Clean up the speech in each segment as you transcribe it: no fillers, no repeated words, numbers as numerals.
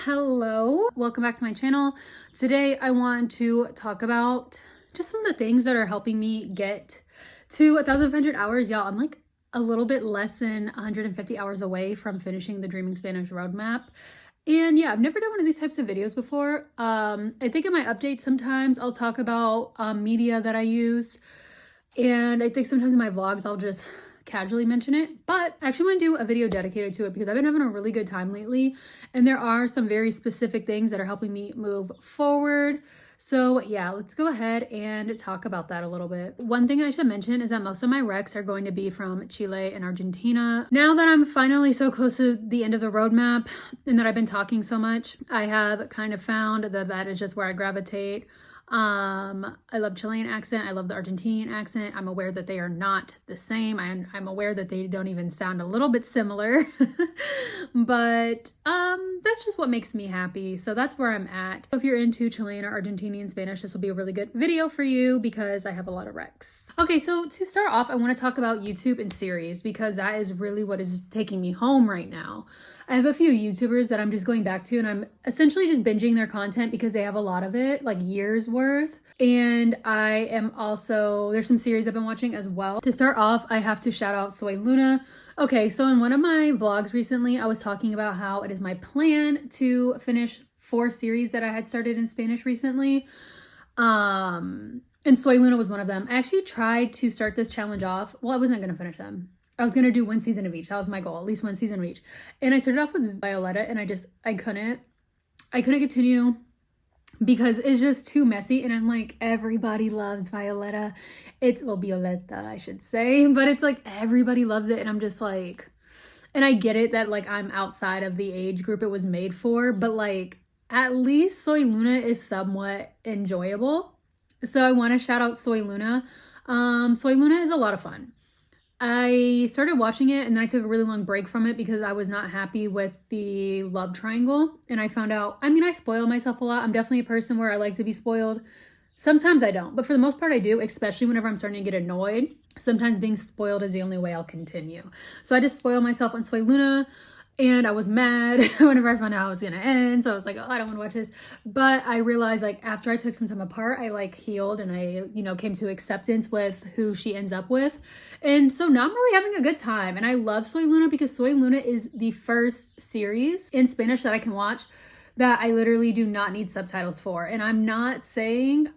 Hello, welcome back to my channel. Today I want to talk about just some of the things that are helping me get to 1,500 hours. Y'all, I'm like a little bit less than 150 hours away from finishing the Dreaming Spanish roadmap. And yeah, I've never done one of these types of videos before. I think in my updates sometimes I'll talk about media that I used. And I think sometimes in my vlogs I'll just casually mention it, but I actually want to do a video dedicated to it because I've been having a really good time lately, and there are some very specific things that are helping me move forward. So yeah, let's go ahead and talk about that a little bit. One thing I should mention is that most of my recs are going to be from Chile and Argentina. Now that I'm finally so close to the end of the roadmap and that I've been talking so much, I have kind of found that that is just where I gravitate. I love Chilean accent. I love the Argentine accent. I'm aware that they are not the same. I'm aware that they don't even sound a little bit similar, but that's just what makes me happy. So that's where I'm at. If you're into Chilean or Argentinian Spanish, this will be a really good video for you because I have a lot of recs. Okay, so to start off, I want to talk about YouTube and series because that is really what is taking me home right now. I have a few YouTubers that I'm just going back to, and I'm essentially just binging their content because they have a lot of it, like years worth. And I am also, there's some series I've been watching as well. To start off, I have to shout out Soy Luna. Okay, so in one of my vlogs recently, I was talking about how it is my plan to finish 4 series that I had started in Spanish recently. And Soy Luna was one of them. I actually tried to start this challenge off. Well, I wasn't going to finish them. I was going to do 1 season of each. That was my goal, at least 1 season of each. And I started off with Violetta, and I couldn't continue because it's just too messy. And I'm like, everybody loves Violetta. Violetta, I should say. But it's like, everybody loves it. And I'm just like, and I get it that like I'm outside of the age group it was made for. But like, at least Soy Luna is somewhat enjoyable. So I want to shout out Soy Luna. Soy Luna is a lot of fun. I started watching it and then I took a really long break from it because I was not happy with the love triangle. And I found out, I spoil myself a lot. I'm definitely a person where I like to be spoiled. Sometimes I don't, but for the most part I do, especially whenever I'm starting to get annoyed. Sometimes being spoiled is the only way I'll continue. So I just spoil myself on Soy Luna. And I was mad whenever I found out how it was gonna end. So I was like, oh, I don't want to watch this. But I realized like after I took some time apart, I like healed and I, came to acceptance with who she ends up with. And so now I'm really having a good time. And I love Soy Luna because Soy Luna is the first series in Spanish that I can watch that I literally do not need subtitles for. And I'm not saying,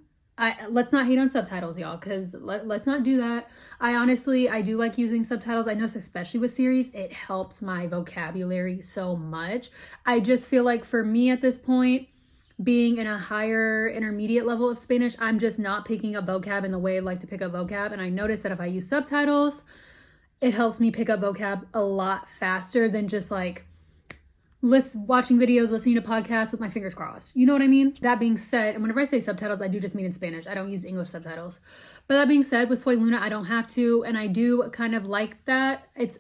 let's not hate on subtitles, y'all, because let's not do that. I do like using subtitles. I know, especially with series, it helps my vocabulary so much. I just feel like for me at this point, being in a higher intermediate level of Spanish, I'm just not picking up vocab in the way I like to pick up vocab. And I noticed that if I use subtitles, it helps me pick up vocab a lot faster than just like watching videos, listening to podcasts with my fingers crossed. You know what I mean? That being said, and whenever I say subtitles, I do just mean in Spanish. I don't use English subtitles. But that being said, with Soy Luna, I don't have to, and I do kind of like that. It's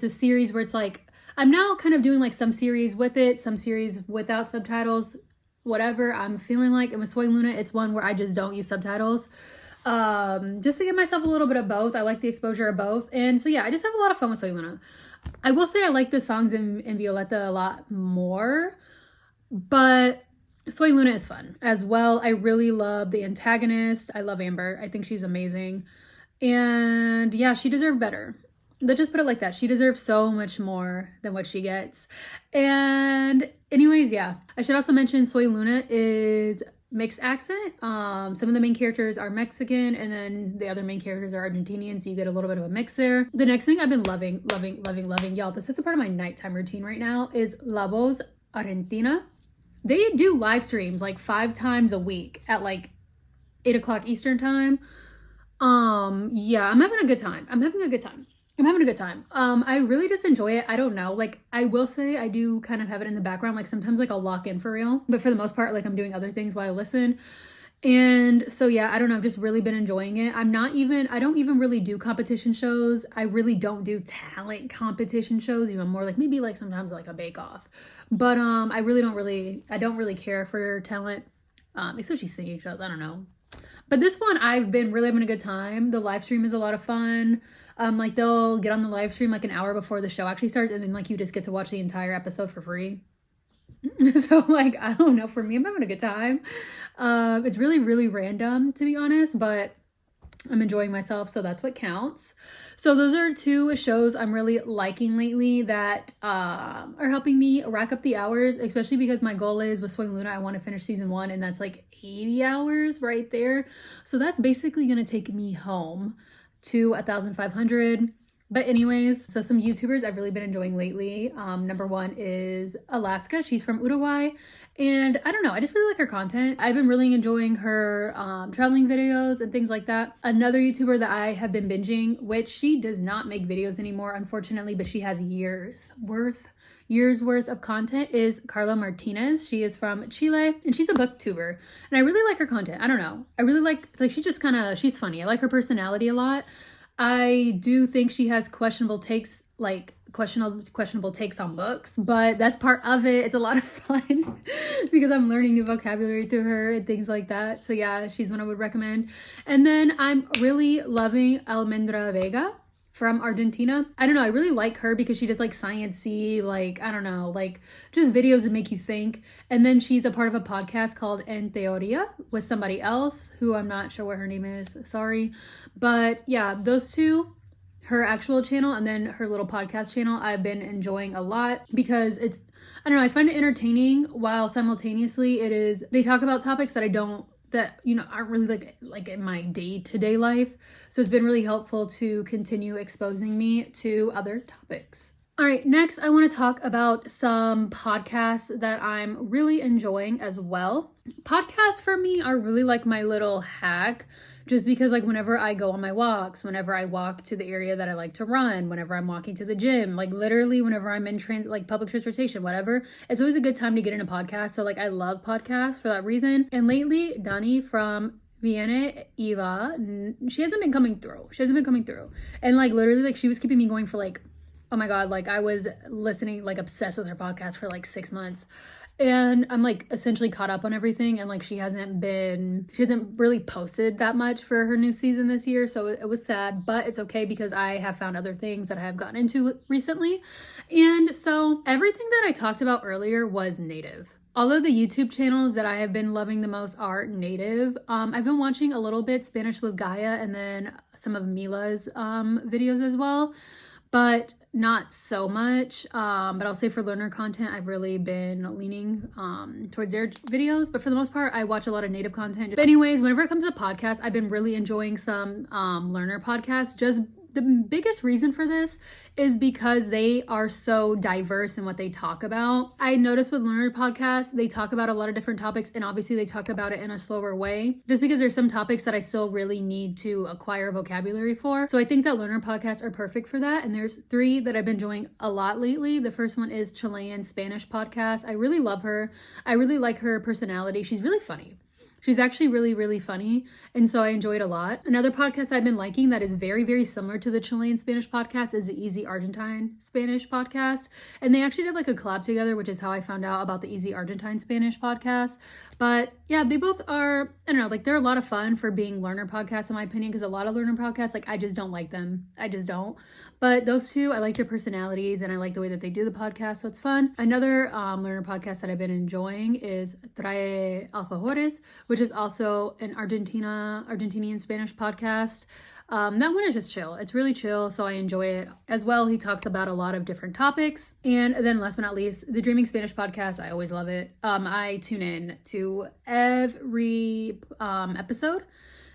a series where it's like, I'm now kind of doing like some series with it, some series without subtitles, whatever I'm feeling like. And with Soy Luna, it's one where I just don't use subtitles. Just to give myself a little bit of both. I like the exposure of both. And so yeah, I just have a lot of fun with Soy Luna. I will say I like the songs in Violetta a lot more, but Soy Luna is fun as well. I really love the antagonist. I love Amber. I think she's amazing. And yeah, she deserved better. Let's just put it like that. She deserves so much more than what she gets. And anyways, yeah. I should also mention Soy Luna is mixed accent. Some of the main characters are Mexican and then the other main characters are Argentinian, so you get a little bit of a mix there. The next thing I've been loving, y'all, this is a part of my nighttime routine right now, is La Voz Argentina. They do live streams like 5 times a week at like 8 o'clock Eastern time. Yeah, I'm having a good time. I really just enjoy it. I don't know. Like, I will say I do kind of have it in the background. Like, sometimes, like, I'll lock in for real. But for the most part, like, I'm doing other things while I listen. And so, yeah, I don't know. I've just really been enjoying it. I don't even really do competition shows. I really don't do talent competition shows. Even more like maybe, like, sometimes, like, a bake-off. But I don't really care for talent. Especially singing shows. I don't know. But this one, I've been really having a good time. The live stream is a lot of fun. Like they'll get on the live stream like an hour before the show actually starts, and then like you just get to watch the entire episode for free. So like, I don't know, for me, I'm having a good time. It's really, really random, to be honest, but I'm enjoying myself, so that's what counts. So those are two shows I'm really liking lately that are helping me rack up the hours, especially because my goal is with Swing Luna, I want to finish season 1, and that's like 80 hours right there. So that's basically going to take me home to 1,500. But anyways, so some YouTubers I've really been enjoying lately. Number one is Alaska. She's from Uruguay. And I don't know, I just really like her content. I've been really enjoying her traveling videos and things like that. Another YouTuber that I have been binging, which she does not make videos anymore, unfortunately, but she has years worth of content, is Carla Martinez. She is from Chile and she's a booktuber. And I really like her content. I don't know. I really like she's just she's funny. I like her personality a lot. I do think she has questionable takes, like questionable takes on books, but that's part of it. It's a lot of fun because I'm learning new vocabulary through her and things like that. So yeah, she's one I would recommend. And then I'm really loving Almendra Vega from Argentina. I don't know, I really like her because she does like science-y, like, I don't know, like just videos that make you think. And then she's a part of a podcast called En Teoria with somebody else who I'm not sure what her name is, sorry. But yeah, those two, her actual channel and then her little podcast channel, I've been enjoying a lot because it's, I don't know, I find it entertaining while simultaneously they talk about topics that aren't really like in my day-to-day life. So it's been really helpful to continue exposing me to other topics. All right, next I want to talk about some podcasts that I'm really enjoying as well. Podcasts for me are really like my little hack, just because like whenever I go on my walks, whenever I walk to the area that I like to run, whenever I'm walking to the gym, like literally whenever I'm in public transportation, whatever, it's always a good time to get in a podcast. So like I love podcasts for that reason. And lately, Dani from Viene Eva, she hasn't been coming through. And like literally like she was keeping me going for like, oh my God, like I was listening, like obsessed with her podcast for like 6 months. And I'm like essentially caught up on everything, and like she hasn't really posted that much for her new season this year, so it was sad, but it's okay because I have found other things that I have gotten into recently. And so everything that I talked about earlier was native. All of the YouTube channels that I have been loving the most are native. I've been watching a little bit Spanish with Gaia and then some of Mila's videos as well, but not so much. But I'll say for learner content, I've really been leaning towards their videos. But for the most part, I watch a lot of native content. But anyways, whenever it comes to podcasts, I've been really enjoying some learner podcasts. Just the biggest reason for this is because they are so diverse in what they talk about. I noticed with learner podcasts, they talk about a lot of different topics, and obviously they talk about it in a slower way, just because there's some topics that I still really need to acquire vocabulary for. So I think that learner podcasts are perfect for that. And there's 3 that I've been enjoying a lot lately. The first one is Chilean Spanish podcast. I really love her. I really like her personality. She's really funny. She's actually really, really funny, and so I enjoy it a lot. Another podcast I've been liking that is very, very similar to the Chilean Spanish podcast is the Easy Argentine Spanish podcast, and they actually did like a collab together, which is how I found out about the Easy Argentine Spanish podcast. But yeah, they both are, I don't know, like they're a lot of fun for being learner podcasts in my opinion, because a lot of learner podcasts, like I just don't like them. I just don't. But those two, I like their personalities and I like the way that they do the podcast, so it's fun. Another learner podcast that I've been enjoying is Trae Alfajores, which is also an Argentinian Spanish podcast. That one is just chill. It's really chill, so I enjoy it as well. He talks about a lot of different topics. And then last but not least, the Dreaming Spanish podcast. I always love it. I tune in to every episode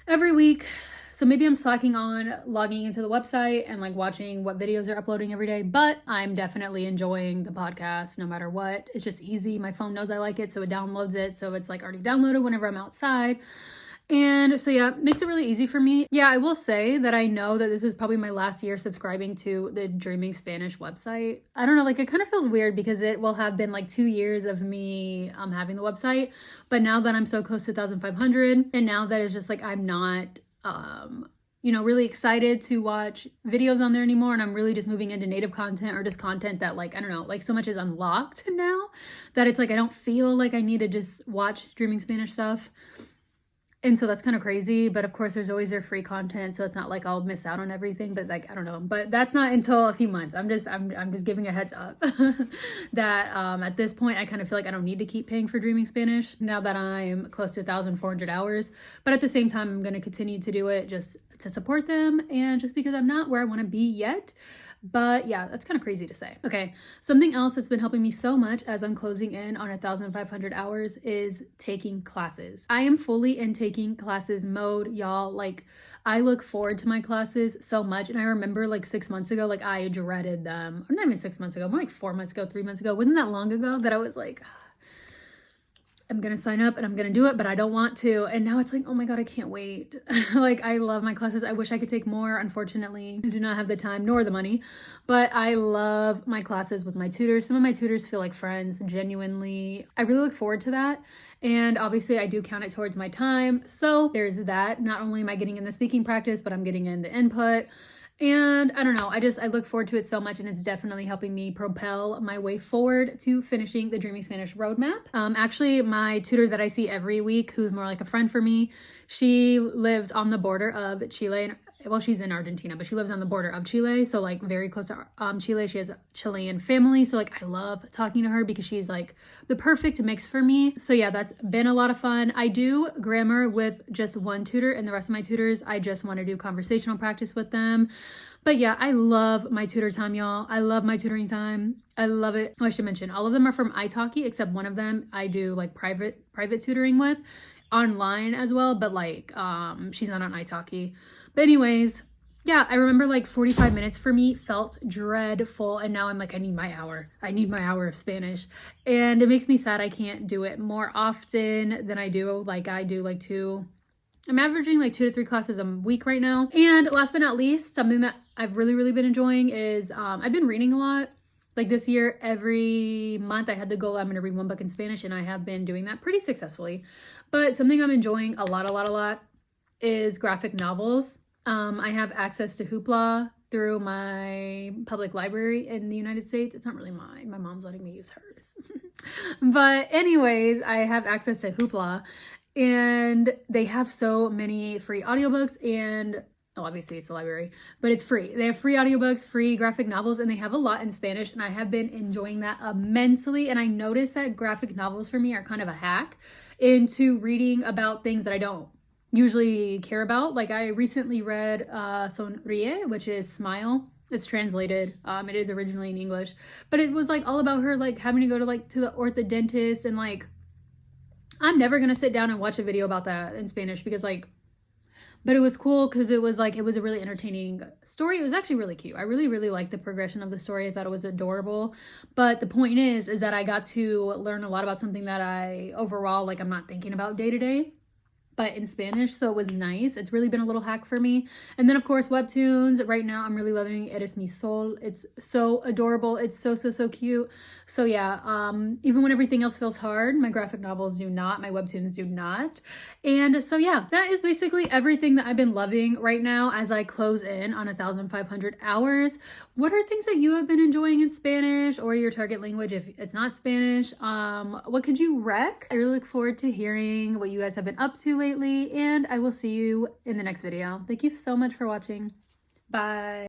every week. So maybe I'm slacking on logging into the website and like watching what videos they're uploading every day, but I'm definitely enjoying the podcast no matter what. It's just easy. My phone knows I like it, so it downloads it. So it's like already downloaded whenever I'm outside. And so yeah, makes it really easy for me. Yeah, I will say that I know that this is probably my last year subscribing to the Dreaming Spanish website. I don't know, like it kind of feels weird because it will have been like 2 years of me having the website. But now that I'm so close to 1,500, and now that it's just like I'm not really excited to watch videos on there anymore, and I'm really just moving into native content or just content that like, I don't know, like so much is unlocked now that it's like I don't feel like I need to just watch Dreaming Spanish stuff. And so that's kind of crazy, but of course there's always their free content, so it's not like I'll miss out on everything, but like I don't know, but that's not until a few months. I'm just giving a heads up that at this point I kind of feel like I don't need to keep paying for Dreaming Spanish now that I'm close to 1,400 hours, but at the same time I'm going to continue to do it just to support them and just because I'm not where I want to be yet. But yeah, that's kind of crazy to say. Okay, something else that's been helping me so much as I'm closing in on 1,500 hours is taking classes. I am fully in taking classes mode, y'all. Like, I look forward to my classes so much. And I remember like 6 months ago, like I dreaded them. Or not even 6 months ago, more like 4 months ago, 3 months ago. Wasn't that long ago that I was like, I'm gonna sign up and I'm gonna do it, but I don't want to. And now it's like, oh my God, I can't wait. Like, I love my classes. I wish I could take more. Unfortunately, I do not have the time nor the money, but I love my classes with my tutors. Some of my tutors feel like friends, genuinely. I really look forward to that. And obviously I do count it towards my time. So there's that. Not only am I getting in the speaking practice, but I'm getting in the input. And I don't know, I look forward to it so much, and it's definitely helping me propel my way forward to finishing the Dreaming Spanish roadmap. Actually, my tutor that I see every week, who's more like a friend for me, she lives on the border of Chile and well, she's in Argentina, but she lives on the border of Chile, so like very close to Chile. She has a Chilean family, so like I love talking to her because she's like the perfect mix for me. So yeah, that's been a lot of fun. I do grammar with just one tutor, and the rest of my tutors, I just want to do conversational practice with them. But yeah, I love my tutor time, y'all. I love my tutoring time. I love it. Oh, I should mention, all of them are from italki, except one of them I do like private tutoring with, online as well, but like she's not on italki. But anyways, yeah, I remember like 45 minutes for me felt dreadful, and now I'm like, I need my hour. I need my hour of Spanish, and it makes me sad I can't do it more often than I do. Like I do like I'm averaging like 2 to 3 classes a week right now. And last but not least, something that I've really been enjoying is I've been reading a lot. Like this year, every month I had the goal I'm going to read 1 book in Spanish, and I have been doing that pretty successfully. But something I'm enjoying a lot is graphic novels. I have access to Hoopla through my public library in the United States. It's not really mine. My mom's letting me use hers. But anyways, I have access to Hoopla, and they have so many free audiobooks, and obviously it's a library, but it's free. They have free audiobooks, free graphic novels, and they have a lot in Spanish, and I have been enjoying that immensely. And I noticed that graphic novels for me are kind of a hack into reading about things that I don't usually care about. Like I recently read Sonríe, which is Smile. It's translated. It is originally in English, but it was like all about her like having to go to the orthodontist, and like I'm never gonna sit down and watch a video about that in Spanish because like, but it was cool because it was a really entertaining story. It was actually really cute. I really liked the progression of the story. I thought it was adorable. But the point is that I got to learn a lot about something that I overall like I'm not thinking about day to day, but in Spanish, so it was nice. It's really been a little hack for me. And then of course webtoons. Right now I'm really loving Eres Mi Sol. It's so adorable. It's so cute. So yeah, even when everything else feels hard, my graphic novels do not, my webtoons do not. And so yeah, that is basically everything that I've been loving right now as I close in on 1,500 hours. What are things that you have been enjoying in Spanish, or your target language if it's not Spanish? What could you rec? I really look forward to hearing what you guys have been up to lately, and I will see you in the next video. Thank you so much for watching. Bye.